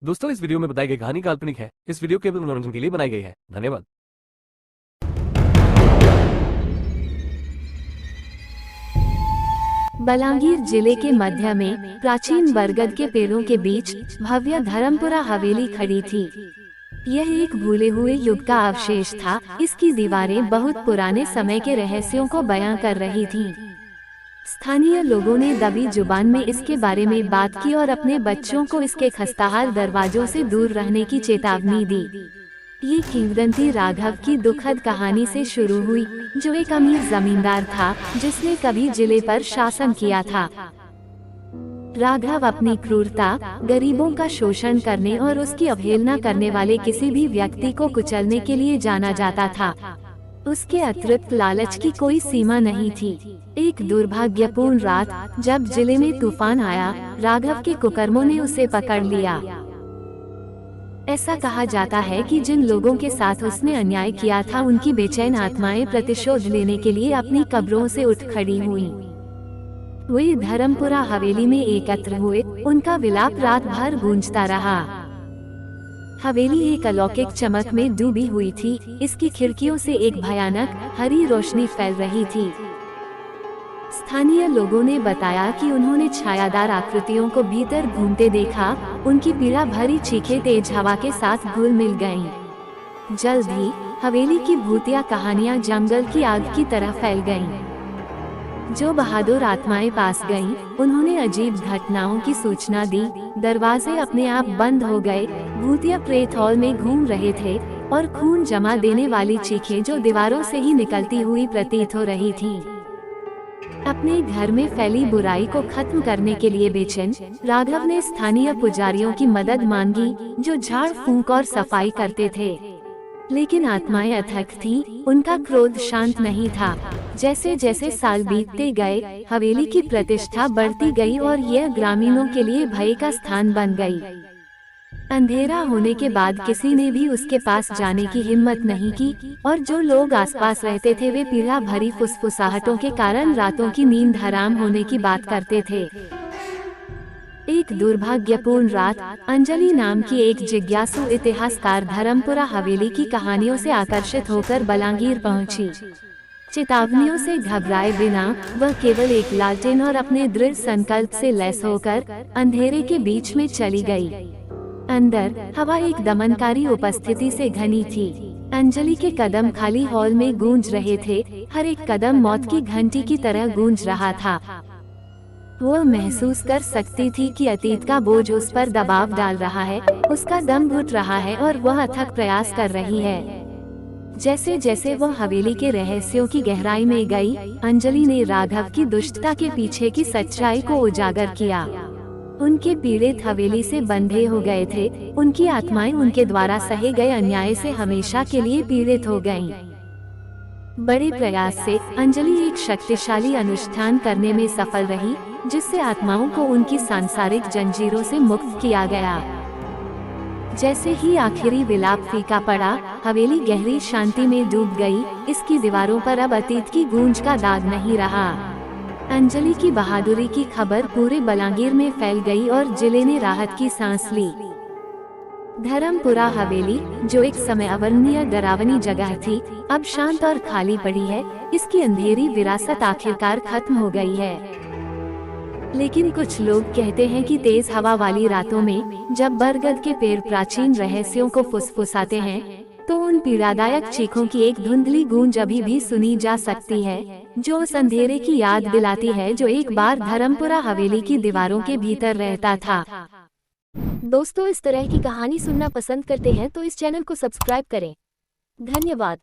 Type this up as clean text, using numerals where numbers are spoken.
दोस्तों, इस वीडियो में बताई गई कहानी काल्पनिक है। इस वीडियो केवल मनोरंजन के लिए बनाई गई है। धन्यवाद। बलांगीर जिले के मध्य में प्राचीन बरगद के पेड़ों के बीच भव्य धर्मपुरा हवेली खड़ी थी। यह एक भूले हुए युग का अवशेष था। इसकी दीवारें बहुत पुराने समय के रहस्यों को बयां कर रही थीं। स्थानीय लोगों ने दबी जुबान में इसके बारे में बात की और अपने बच्चों को इसके खस्ताहाल दरवाजों से दूर रहने की चेतावनी दी। ये किंवदंती राघव की दुखद कहानी से शुरू हुई, जो एक अमीर जमींदार था जिसने कभी जिले पर शासन किया था। राघव अपनी क्रूरता, गरीबों का शोषण करने और उसकी अवहेलना करने वाले किसी भी व्यक्ति को कुचलने के लिए जाना जाता था। उसके अतिरिक्त लालच की कोई सीमा नहीं थी। एक दुर्भाग्यपूर्ण रात जब जिले में तूफान आया, राघव के कुकर्मों ने उसे पकड़ लिया। ऐसा कहा जाता है कि जिन लोगों के साथ उसने अन्याय किया था, उनकी बेचैन आत्माएं प्रतिशोध लेने के लिए अपनी कब्रों से उठ खड़ी हुईं। वे धर्मपुरा हवेली में एकत्र हुए। उनका विलाप रात भर गूंजता रहा। हवेली एक अलौकिक चमक में डूबी हुई थी। इसकी खिड़कियों से एक भयानक हरी रोशनी फैल रही थी। स्थानीय लोगों ने बताया कि उन्होंने छायादार आकृतियों को भीतर घूमते देखा। उनकी पीड़ा भरी चीखें तेज हवा के साथ घुल मिल गईं। जल्द ही हवेली की भूतिया कहानियां जंगल की आग की तरह फैल गईं। जो बहादुर आत्माएं पास गईं, उन्होंने अजीब घटनाओं की सूचना दी। दरवाजे अपने आप बंद हो गए। भूतिया प्रेत हॉल में घूम रहे थे और खून जमा देने वाली चीखें जो दीवारों से ही निकलती हुई प्रतीत हो रही थीं। अपने घर में फैली बुराई को खत्म करने के लिए बेचैन राघव ने स्थानीय पुजारियों की मदद मांगी, जो झाड़ फूंक और सफाई करते थे। लेकिन आत्माएं अथक थीं, उनका क्रोध शांत नहीं था। जैसे जैसे साल बीतते गए, हवेली की प्रतिष्ठा बढ़ती गई और यह ग्रामीणों के लिए भय का स्थान बन गई। अंधेरा होने के बाद किसी ने भी उसके पास जाने की हिम्मत नहीं की, और जो लोग आसपास रहते थे वे पीड़ा भरी फुसफुसाहटों के कारण रातों की नींद हराम होने की बात करते थे। एक दुर्भाग्यपूर्ण रात, अंजलि नाम की एक जिज्ञासु इतिहासकार धर्मपुरा हवेली की कहानियों से आकर्षित होकर बलांगीर पहुंची। चेतावनियों से घबराए बिना वह केवल एक लालटेन और अपने दृढ़ संकल्प से लैस होकर अंधेरे के बीच में चली गई। अंदर हवा एक दमनकारी उपस्थिति से घनी थी। अंजलि के कदम खाली हॉल में गूंज रहे थे। हर एक कदम मौत की घंटी की तरह गूंज रहा था। वह महसूस कर सकती थी कि अतीत का बोझ उस पर दबाव डाल रहा है। उसका दम घुट रहा है और वह अथक प्रयास कर रही है। जैसे जैसे वह हवेली के रहस्यों की गहराई में गई, अंजलि ने राघव की दुष्टता के पीछे की सच्चाई को उजागर किया। उनके पीड़ित हवेली से बंधे हो गए थे। उनकी आत्माएं उनके द्वारा सहे गए अन्याय से हमेशा के लिए पीड़ित हो गईं। बड़े प्रयास से अंजलि एक शक्तिशाली अनुष्ठान करने में सफल रही, जिससे आत्माओं को उनकी सांसारिक जंजीरों से मुक्त किया गया। जैसे ही आखिरी विलाप फीका पड़ा, हवेली गहरी शांति में डूब गई। इसकी दीवारों पर अब अतीत की गूंज का दाग नहीं रहा। अंजलि की बहादुरी की खबर पूरे बलांगीर में फैल गई और जिले ने राहत की सांस ली। धर्मपुरा हवेली, जो एक समय अवर्णनीय डरावनी जगह थी, अब शांत और खाली पड़ी है। इसकी अंधेरी विरासत आखिरकार खत्म हो गई है। लेकिन कुछ लोग कहते हैं कि तेज हवा वाली रातों में जब बरगद के पेड़ प्राचीन रहस्यों को फुसफुसाते हैं, तो उन पीड़ादायक चीखों की एक धुंधली गूंज अभी भी सुनी जा सकती है, जो उस अंधेरे की याद दिलाती है जो एक बार धर्मपुरा हवेली की दीवारों के भीतर रहता था। दोस्तों, इस तरह की कहानी सुनना पसंद करते हैं तो इस चैनल को सब्सक्राइब करें। धन्यवाद।